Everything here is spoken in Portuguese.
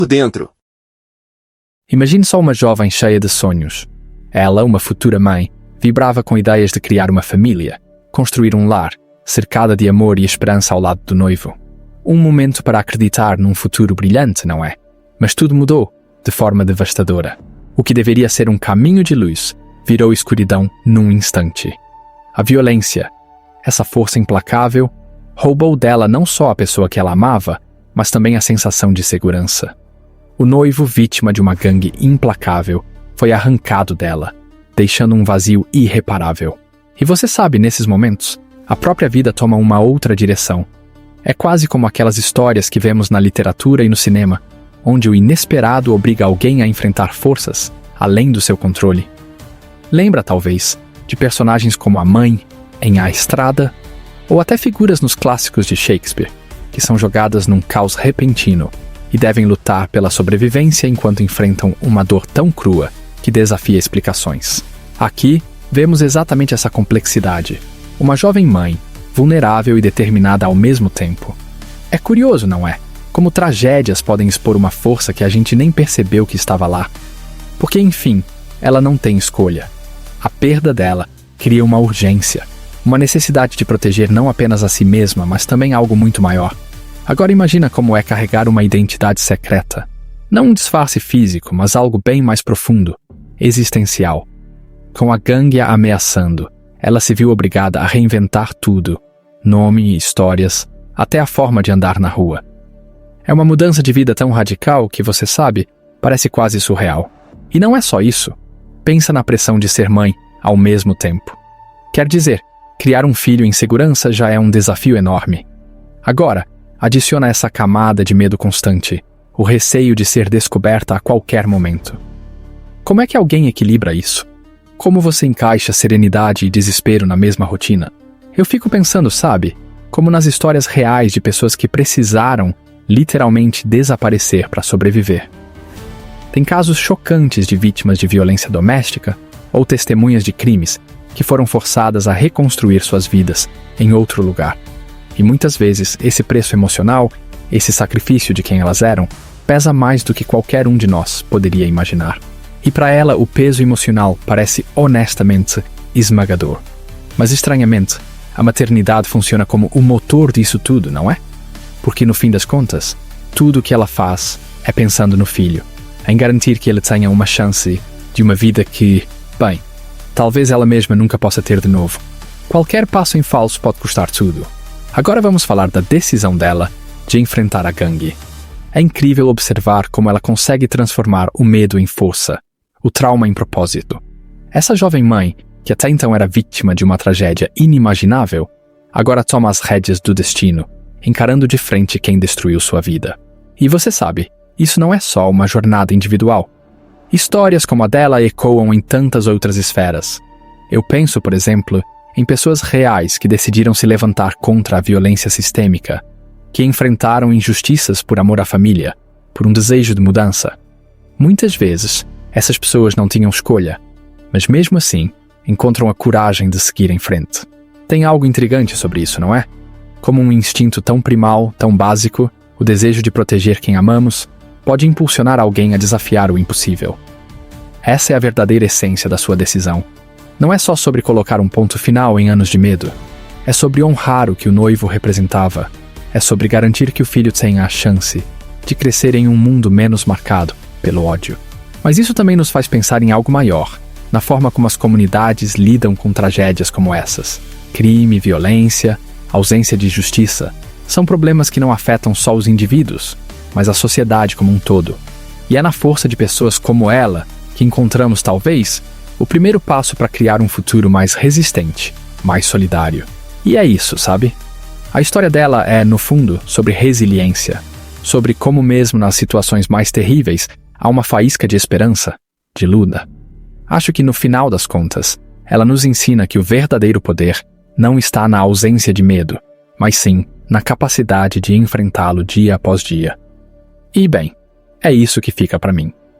por dentro. Imagine só uma jovem cheia de sonhos. Ela, uma futura mãe, vibrava com ideias de criar uma família, construir um lar, cercada de amor e esperança ao lado do noivo. Um momento para acreditar num futuro brilhante, não é? Mas tudo mudou, de forma devastadora. O que deveria ser um caminho de luz virou escuridão num instante. A violência, essa força implacável, roubou dela não só a pessoa que ela amava, mas também a sensação de segurança. O noivo, vítima de uma gangue implacável, foi arrancado dela, deixando um vazio irreparável. E você sabe, nesses momentos, a própria vida toma uma outra direção. É quase como aquelas histórias que vemos na literatura e no cinema, onde o inesperado obriga alguém a enfrentar forças além do seu controle. Lembra, talvez, de personagens como a mãe, em A Estrada, ou até figuras nos clássicos de Shakespeare, que são jogadas num caos repentino e devem lutar pela sobrevivência enquanto enfrentam uma dor tão crua que desafia explicações. Aqui, vemos exatamente essa complexidade. Uma jovem mãe, vulnerável e determinada ao mesmo tempo. É curioso, não é? Como tragédias podem expor uma força que a gente nem percebeu que estava lá. Porque, enfim, ela não tem escolha. A perda dela cria uma urgência, uma necessidade de proteger não apenas a si mesma, mas também algo muito maior. Agora imagina como é carregar uma identidade secreta. Não um disfarce físico, mas algo bem mais profundo, existencial. Com a gangue a ameaçando, ela se viu obrigada a reinventar tudo. Nome, histórias, até a forma de andar na rua. É uma mudança de vida tão radical que, você sabe, parece quase surreal. E não é só isso. Pensa na pressão de ser mãe ao mesmo tempo. Quer dizer, criar um filho em segurança já é um desafio enorme. Agora, adiciona essa camada de medo constante, o receio de ser descoberta a qualquer momento. Como é que alguém equilibra isso? Como você encaixa serenidade e desespero na mesma rotina? Eu fico pensando, sabe, como nas histórias reais de pessoas que precisaram literalmente desaparecer para sobreviver. Tem casos chocantes de vítimas de violência doméstica ou testemunhas de crimes que foram forçadas a reconstruir suas vidas em outro lugar. E muitas vezes esse preço emocional, esse sacrifício de quem elas eram, pesa mais do que qualquer um de nós poderia imaginar. E para ela o peso emocional parece honestamente esmagador. Mas estranhamente, a maternidade funciona como o motor disso tudo, não é? Porque no fim das contas, tudo o que ela faz é pensando no filho, em garantir que ele tenha uma chance de uma vida que, bem, talvez ela mesma nunca possa ter de novo. Qualquer passo em falso pode custar tudo. Agora vamos falar da decisão dela de enfrentar a gangue. É incrível observar como ela consegue transformar o medo em força, o trauma em propósito. Essa jovem mãe, que até então era vítima de uma tragédia inimaginável, agora toma as rédeas do destino, encarando de frente quem destruiu sua vida. E você sabe, isso não é só uma jornada individual. Histórias como a dela ecoam em tantas outras esferas. Eu penso, por exemplo, em pessoas reais que decidiram se levantar contra a violência sistêmica, que enfrentaram injustiças por amor à família, por um desejo de mudança. Muitas vezes, essas pessoas não tinham escolha, mas mesmo assim, encontram a coragem de seguir em frente. Tem algo intrigante sobre isso, não é? Como um instinto tão primal, tão básico, o desejo de proteger quem amamos, pode impulsionar alguém a desafiar o impossível. Essa é a verdadeira essência da sua decisão. Não é só sobre colocar um ponto final em anos de medo. É sobre honrar o que o noivo representava. É sobre garantir que o filho tenha a chance de crescer em um mundo menos marcado pelo ódio. Mas isso também nos faz pensar em algo maior, na forma como as comunidades lidam com tragédias como essas. Crime, violência, ausência de justiça são problemas que não afetam só os indivíduos, mas a sociedade como um todo. E é na força de pessoas como ela que encontramos, talvez, o primeiro passo para criar um futuro mais resistente, mais solidário. E é isso, sabe? A história dela é, no fundo, sobre resiliência, sobre como mesmo nas situações mais terríveis há uma faísca de esperança, de luta. Acho que no final das contas, ela nos ensina que o verdadeiro poder não está na ausência de medo, mas sim na capacidade de enfrentá-lo dia após dia. E bem, é isso que fica para mim.